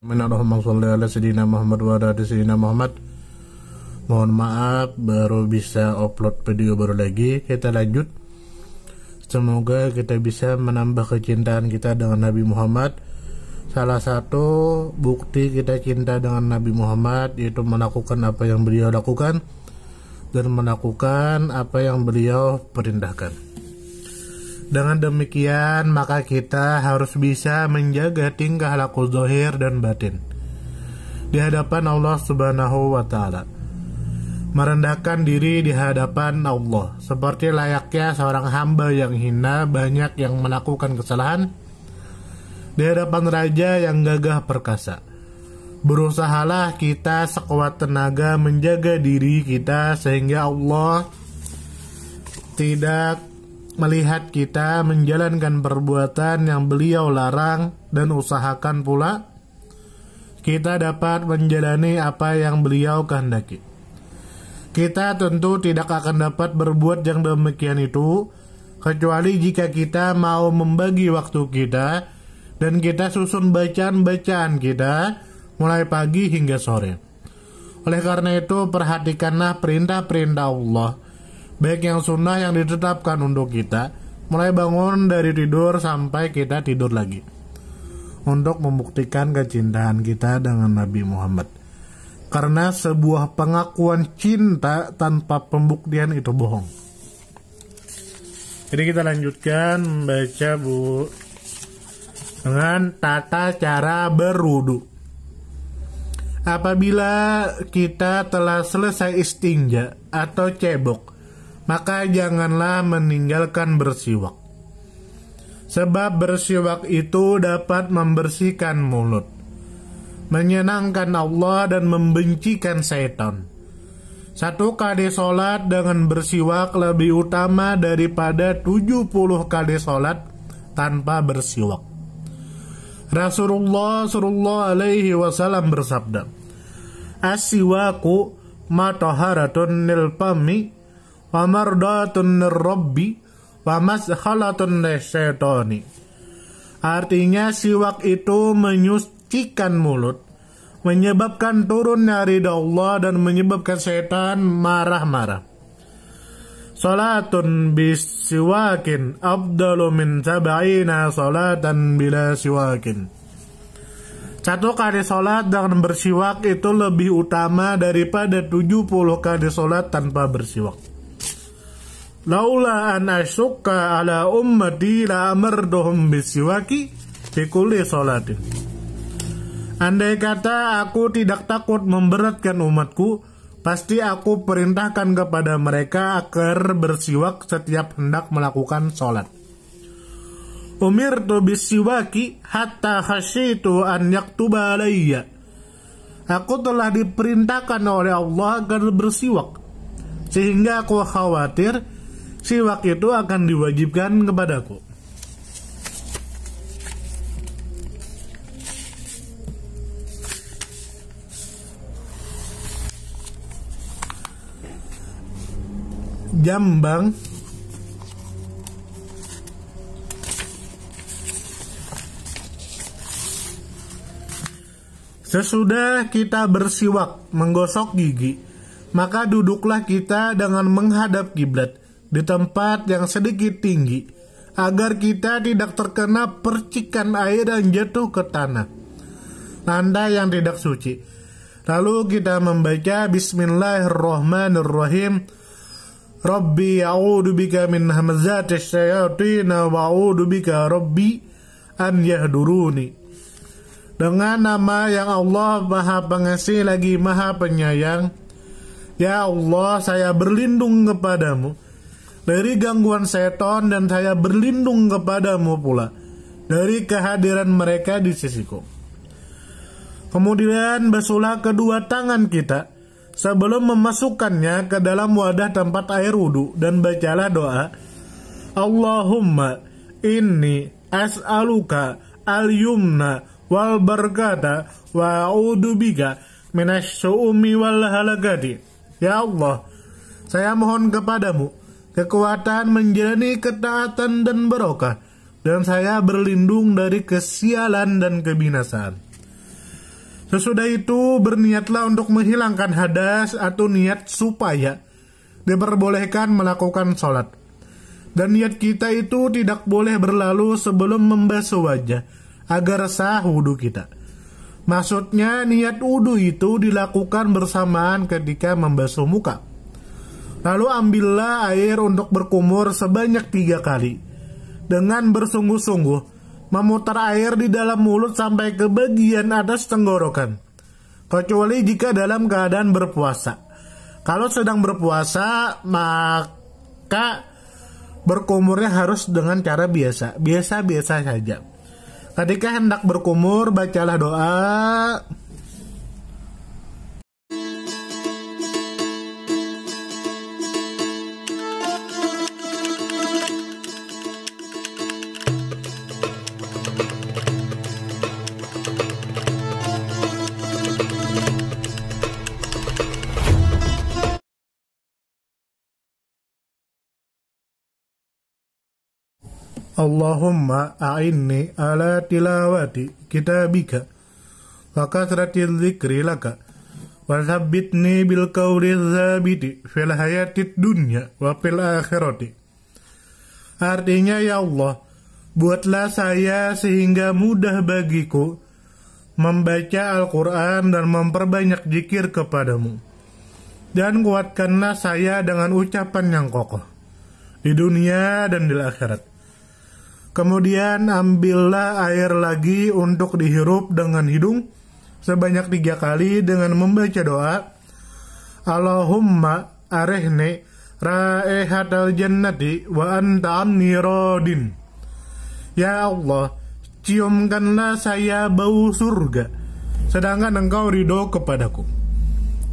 Allahumma sholli ala sayyidina Muhammad wa ala sayyidina Muhammad. Mohon maaf baru bisa upload video baru lagi. Kita lanjut. Semoga kita bisa menambah kecintaan kita dengan Nabi Muhammad. Salah satu bukti kita cinta dengan Nabi Muhammad yaitu melakukan apa yang beliau lakukan dan melakukan apa yang beliau perintahkan. Dengan demikian maka kita harus bisa menjaga tingkah laku zahir dan batin di hadapan Allah Subhanahu wa Ta'ala, merendahkan diri di hadapan Allah seperti layaknya seorang hamba yang hina, banyak yang melakukan kesalahan di hadapan raja yang gagah perkasa. Berusahalah kita sekuat tenaga menjaga diri kita sehingga Allah tidak melihat kita menjalankan perbuatan yang beliau larang, dan usahakan pula kita dapat menjalani apa yang beliau kehendaki. Kita tentu tidak akan dapat berbuat yang demikian itu kecuali jika kita mau membagi waktu kita dan kita susun bacaan-bacaan kita mulai pagi hingga sore. Oleh karena itu perhatikanlah perintah-perintah Allah, baik yang sunnah yang ditetapkan untuk kita, mulai bangun dari tidur sampai kita tidur lagi, untuk membuktikan kecintaan kita dengan Nabi Muhammad. Karena sebuah pengakuan cinta tanpa pembuktian itu bohong. Jadi kita lanjutkan membaca dengan tata cara berwudu. Apabila kita telah selesai istinja atau cebok, maka janganlah meninggalkan bersiwak. Sebab bersiwak itu dapat membersihkan mulut, menyenangkan Allah dan membencikan setan. Satu kali sholat dengan bersiwak lebih utama daripada 70 kali sholat tanpa bersiwak. Rasulullah sallallahu alaihi wasallam bersabda, "As-siwaku mataharatun lil fami wa mardatun nirrabbi wa maskhalatun lisyaitani." Artinya siwak itu menyucikan mulut, menyebabkan turunnya ridha Allah dan menyebabkan setan marah-marah. Salatun bisiwakin afdalu min sab'ina salatan bila siwakin. Satu kali sholat dengan bersiwak itu lebih utama daripada 70 kali sholat tanpa bersiwak. Laula an asyukka ala ummati la amarduhum bisiwaki fi kulli sholatin. Andai kata aku tidak takut memberatkan umatku, pasti aku perintahkan kepada mereka agar bersiwak setiap hendak melakukan sholat. Umirtu bisiwaki hatta khasyitu an yaktuba alayya. Aku telah diperintahkan oleh Allah agar bersiwak, sehingga aku khawatir siwak itu akan diwajibkan kepadaku. Jambang. Sesudah kita bersiwak, menggosok gigi, maka duduklah kita dengan menghadap kiblat di tempat yang sedikit tinggi, agar kita tidak terkena percikan air yang jatuh ke tanah, lantai yang tidak suci. Lalu kita membaca Bismillahirrahmanirrahim. Rabbi a'udhu bika min hamazatis syayatin wa a'udhu bika Rabbi an yahduruni. Dengan nama yang Allah Maha Pengasih lagi Maha Penyayang, ya Allah, saya berlindung kepadamu dari gangguan setan, dan saya berlindung kepadamu pula dari kehadiran mereka di sisiku. Kemudian basuhlah kedua tangan kita sebelum memasukkannya ke dalam wadah tempat air wudu, dan bacalah doa, Allahumma inni as'aluka al-yumna wal barakata wa a'udzu bika minasyu'umi wal halakati. Ya Allah, saya mohon kepadamu kekuatan menjalani ketaatan dan barokah, dan saya berlindung dari kesialan dan kebinasaan. Sesudah itu berniatlah untuk menghilangkan hadas atau niat supaya diperbolehkan melakukan sholat. Dan niat kita itu tidak boleh berlalu sebelum membasuh wajah agar sah wudhu kita. Maksudnya niat wudhu itu dilakukan bersamaan ketika membasuh muka. Lalu ambillah air untuk berkumur sebanyak 3 kali. Dengan bersungguh-sungguh memutar air di dalam mulut sampai ke bagian atas tenggorokan, kecuali jika dalam keadaan berpuasa. Kalau sedang berpuasa, maka berkumurnya harus dengan cara biasa-biasa saja. Ketika hendak berkumur, bacalah doa. Allahumma a'inni ala tilawati kitabika wa kasratil dzikri laka wa tsabbitni bil qawli tsabiti fil hayatid dunya wa fil akhirati. Artinya, ya Allah, buatlah saya sehingga mudah bagiku membaca Al-Quran dan memperbanyak zikir kepadamu, dan kuatkanlah saya dengan ucapan yang kokoh di dunia dan di akhirat. Kemudian ambillah air lagi untuk dihirup dengan hidung sebanyak 3 kali dengan membaca doa, Allahumma arihni raihatal jannati wa anta anni radin. Ya Allah, ciumkanlah saya bau surga, sedangkan engkau ridho kepadaku.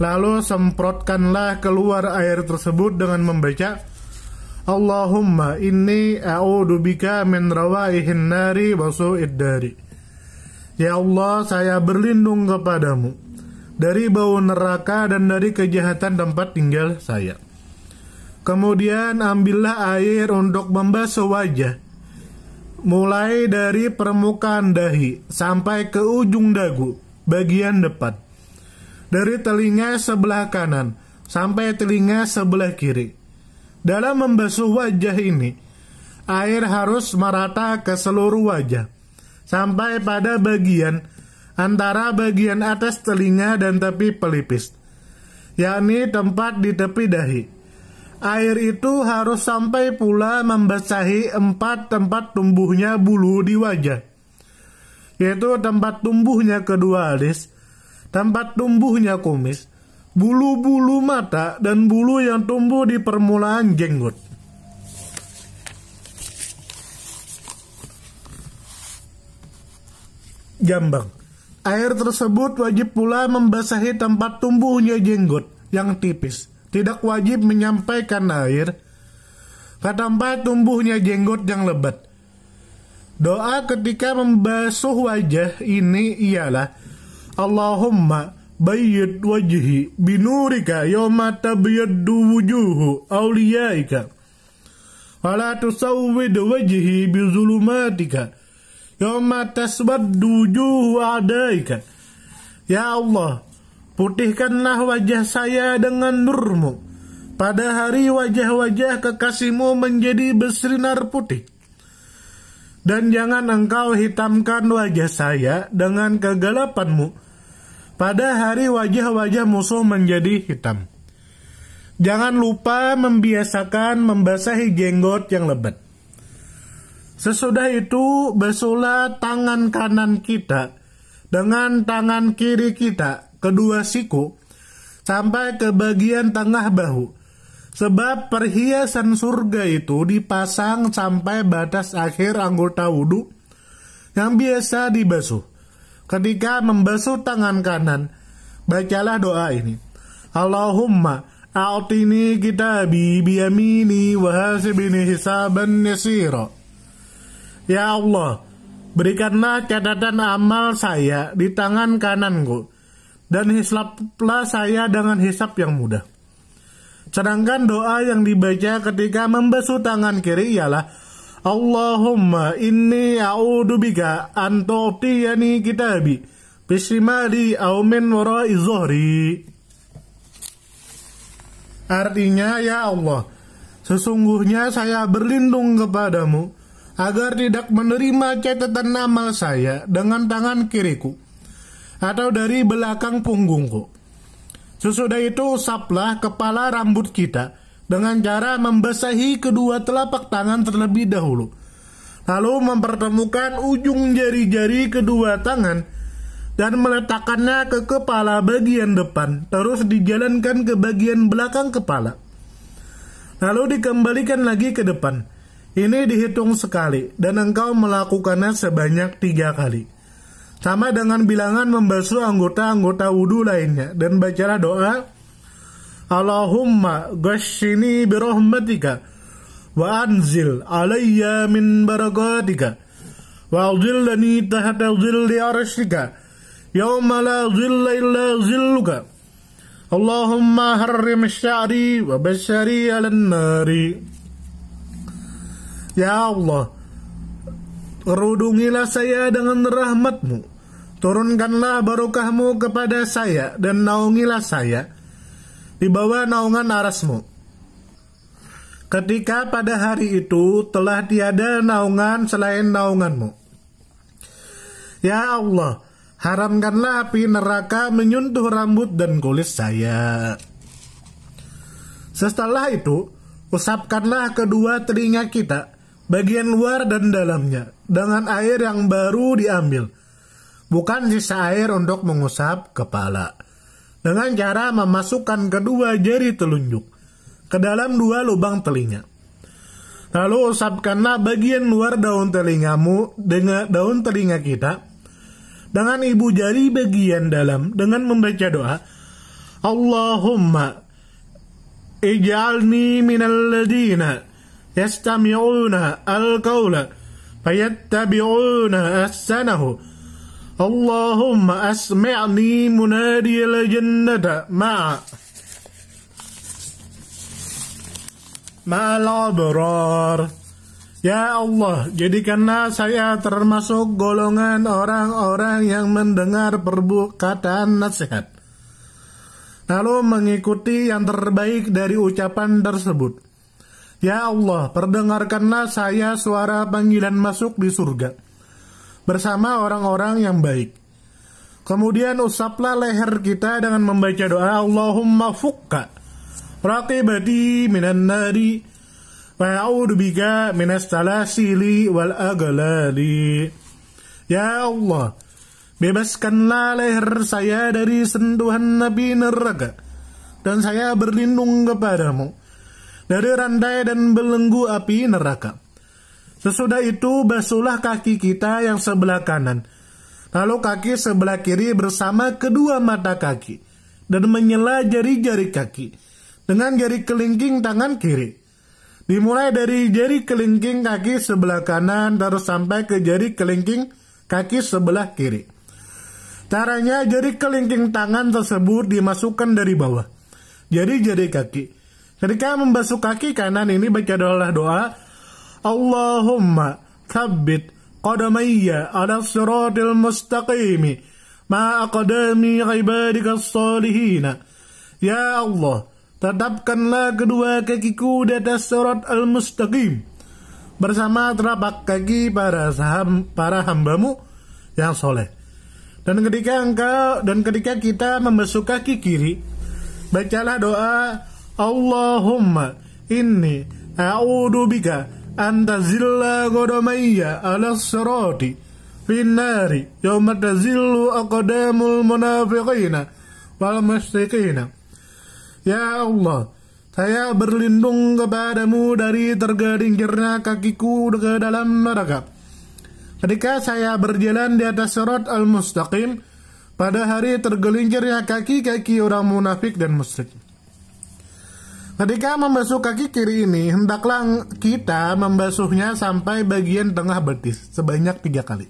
Lalu semprotkanlah keluar air tersebut dengan membaca, Allahumma inni a'udzubika min rawaihin nari wa su'id dari. Ya Allah, saya berlindung kepadamu dari bau neraka dan dari kejahatan tempat tinggal saya. Kemudian ambillah air untuk membasuh wajah, mulai dari permukaan dahi sampai ke ujung dagu bagian depan, dari telinga sebelah kanan sampai telinga sebelah kiri. Dalam membasuh wajah ini, air harus merata ke seluruh wajah, sampai pada bagian antara bagian atas telinga dan tepi pelipis, yakni tempat di tepi dahi. Air itu harus sampai pula membasahi 4 tempat tumbuhnya bulu di wajah, yaitu tempat tumbuhnya kedua alis, tempat tumbuhnya kumis, bulu-bulu mata, dan bulu yang tumbuh di permulaan jenggot. Jambang. Air tersebut wajib pula membasahi tempat tumbuhnya jenggot yang tipis. Tidak wajib menyampaikan air ke tempat tumbuhnya jenggot yang lebat. Doa ketika membasuh wajah ini ialah, Allahumma bayyid wajhi binurika yawma tabyaddu wujuhu awliyaika wa la tusawwid wajhi bizulumatika yawma taswaddu wujuhu a'daika. Ya Allah, putihkanlah wajah saya dengan nurmu pada hari wajah-wajah kekasihmu menjadi bersinar putih, dan jangan engkau hitamkan wajah saya dengan kegelapanmu pada hari wajah-wajah musuh menjadi hitam. Jangan lupa membiasakan membasahi jenggot yang lebat. Sesudah itu, basuhlah tangan kanan kita dengan tangan kiri kita, kedua siku, sampai ke bagian tengah bahu. Sebab perhiasan surga itu dipasang sampai batas akhir anggota wudhu yang biasa dibasuh. Ketika membasuh tangan kanan, bacalah doa ini, Allahumma a'tini kitabi biyamini wa hasibni hisaban yasira. Ya Allah, berikanlah catatan amal saya di tangan kananku, dan hisaplah saya dengan hisap yang mudah. Sedangkan doa yang dibaca ketika membasuh tangan kiri ialah, Allahumma inni a'udzubika an tu'tiyani kitabi bisimali au min wara'i zuhri. Artinya, ya Allah, sesungguhnya saya berlindung kepadamu agar tidak menerima catatan amal saya dengan tangan kiriku atau dari belakang punggungku. Sesudah itu usaplah kepala rambut kita dengan cara membasahi kedua telapak tangan terlebih dahulu, lalu mempertemukan ujung jari-jari kedua tangan dan meletakkannya ke kepala bagian depan, terus dijalankan ke bagian belakang kepala, lalu dikembalikan lagi ke depan. Ini dihitung sekali, dan engkau melakukannya sebanyak 3 kali, sama dengan bilangan membasuh anggota-anggota wudhu lainnya. Dan bacalah doa, Allahumma ghashini birahmatika wa anzil alayya min barakatika wa adhillani tahta dhilli arshika yawma la dhilla illa dhilluka. Allahumma harrim sya'ri wa basyari ala nari. Ya Allah, kerudungilah saya dengan rahmatmu, turunkanlah barokahmu kepada saya, dan naungilah saya di bawah naungan arasmu. Ketika pada hari itu telah tiada naungan selain naunganmu. Ya Allah, haramkanlah api neraka menyentuh rambut dan kulit saya. Setelah itu, usapkanlah kedua telinga kita, bagian luar dan dalamnya, dengan air yang baru diambil, bukan sisa air untuk mengusap kepala, dengan cara memasukkan kedua jari telunjuk ke dalam 2 lubang telinga. Lalu usapkanlah bagian luar daun telingamu dengan daun telinga kita dengan ibu jari bagian dalam, dengan membaca doa, Allahumma ij'alni minal ladina yastami'una al-qawla fayattabi'una ahsanahu. Allahumma asmi'ni munadiyal jannata ma'al abrar. Ya Allah, jadikanlah saya termasuk golongan orang-orang yang mendengar perkataan nasihat, lalu mengikuti yang terbaik dari ucapan tersebut. Ya Allah, perdengarkanlah saya suara panggilan masuk di surga bersama orang-orang yang baik. Kemudian usaplah leher kita dengan membaca doa, Allahumma fukka raqibati minan nari wa a'udzu bika minas salasili wal aghlali. Ya Allah, bebaskanlah leher saya dari sentuhan api neraka, dan saya berlindung kepadamu dari rantai dan belenggu api neraka. Sesudah itu basuhlah kaki kita yang sebelah kanan, lalu kaki sebelah kiri bersama kedua mata kaki, dan menyela jari-jari kaki dengan jari kelingking tangan kiri. Dimulai dari jari kelingking kaki sebelah kanan terus sampai ke jari kelingking kaki sebelah kiri. Caranya, jari kelingking tangan tersebut dimasukkan dari bawah jari-jari kaki. Ketika membasuh kaki kanan ini, bacalah doa, Allahumma thabbit qadamayya ala siratil mustaqimi ma aqdami ibadikas salihina. Ya Allah, tetapkanlah kedua kakiku di atas sirat al-mustaqim bersama telapak kaki para hambamu yang soleh. Dan ketika kita membasuh kaki kiri, bacalah doa, Allahumma inni a'udzu bika an tazilla qadamayya ala sirati fin nari yawma tazillu aqdamul munafiqina wal musyriqina. Ya Allah, saya berlindung kepadamu dari tergelincirnya kakiku ke dalam neraka ketika saya berjalan di atas sirat al-mustaqim pada hari tergelincirnya kaki-kaki orang munafik dan musyrik. Ketika membasuh kaki kiri ini, hendaklah kita membasuhnya sampai bagian tengah betis sebanyak 3 kali.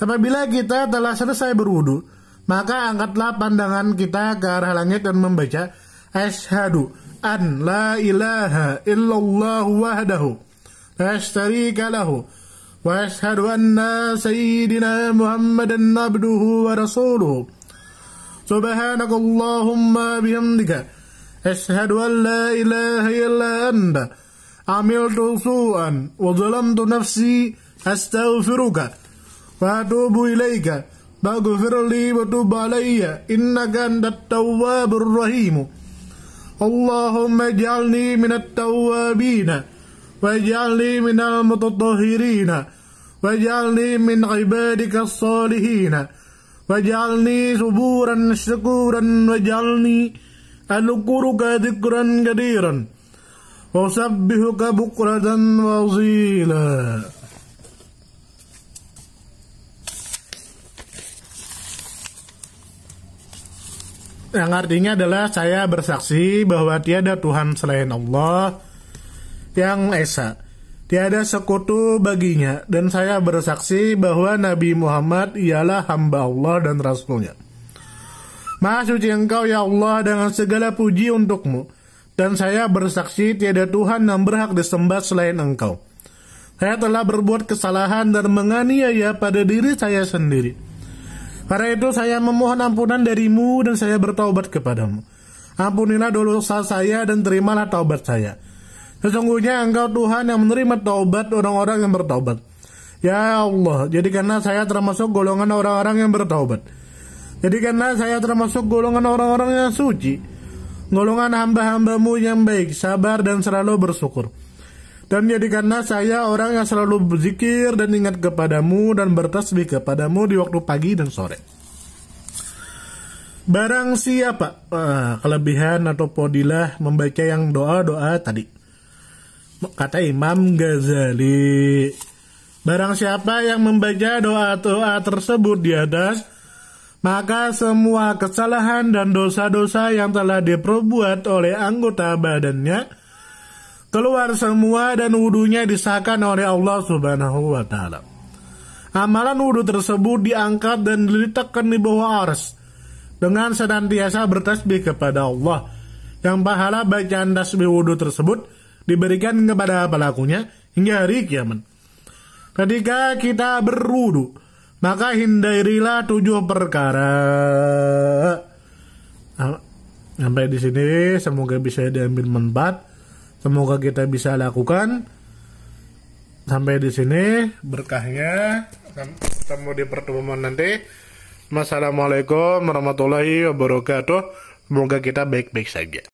Apabila kita telah selesai berwudu, maka angkatlah pandangan kita ke arah langit dan membaca, Asyhadu an la ilaha illallah wahdahu la syarika lahu وأشهد أن سيدنا محمدا عبده ورسوله سبحانك اللهم بحمدك أشهد أن لا إله إلا أنت عملت سوءا وظلمت نفسي أستغفرك وأتوب إليك فاغفر لي وتب علي إنك أنت التواب الرحيم اللهم اجعلني من التوابين واجعلني من المتطهرين واجعلني من عبادك الصالحين واجعلني صبورا شكورا واجعلني أذكرك ذكرا كثيرا وأسبحك بكرة وأصيلا. Yang artinya adalah saya bersaksi bahwa tiada Tuhan selain Allah yang Esa, tiada sekutu baginya, dan saya bersaksi bahwa Nabi Muhammad ialah hamba Allah dan Rasulnya. Maha suci Engkau ya Allah, dengan segala puji untukmu, dan saya bersaksi tiada Tuhan yang berhak disembah selain Engkau. Saya telah berbuat kesalahan dan menganiaya pada diri saya sendiri. Karena itu saya memohon ampunan darimu dan saya bertaubat kepadamu. Ampunilah dosa saya dan terimalah taubat saya. Sesungguhnya Engkau Tuhan yang menerima taubat orang-orang yang bertaubat. Ya Allah, jadikanlah saya termasuk golongan orang-orang yang bertaubat. Jadikanlah saya termasuk golongan orang-orang yang suci, golongan hamba-hambamu yang baik, sabar dan selalu bersyukur. Dan jadikanlah saya orang yang selalu berzikir dan ingat kepadamu dan bertasbih kepadamu di waktu pagi dan sore. Barang siapa kelebihan atau fadilah membaca yang doa-doa tadi. Kata Imam Ghazali, barang siapa yang membaca doa-doa tersebut di atas, maka semua kesalahan dan dosa-dosa yang telah diperbuat oleh anggota badannya keluar semua dan wudunya disahkan oleh Allah Subhanahu wa Ta'ala. Amalan wudu tersebut diangkat dan diletakkan di bawah arsy dengan senantiasa bertasbih kepada Allah, yang pahala bacaan tasbih wudu tersebut diberikan kepada pelakunya hingga hari kiamat. Ketika kita berwudu, maka hindarilah 7 perkara. Sampai di sini semoga bisa diambil manfaat. Semoga kita bisa lakukan. Sampai di sini berkahnya. Ketemu di pertemuan nanti. Wassalamualaikum warahmatullahi wabarakatuh. Semoga kita baik-baik saja.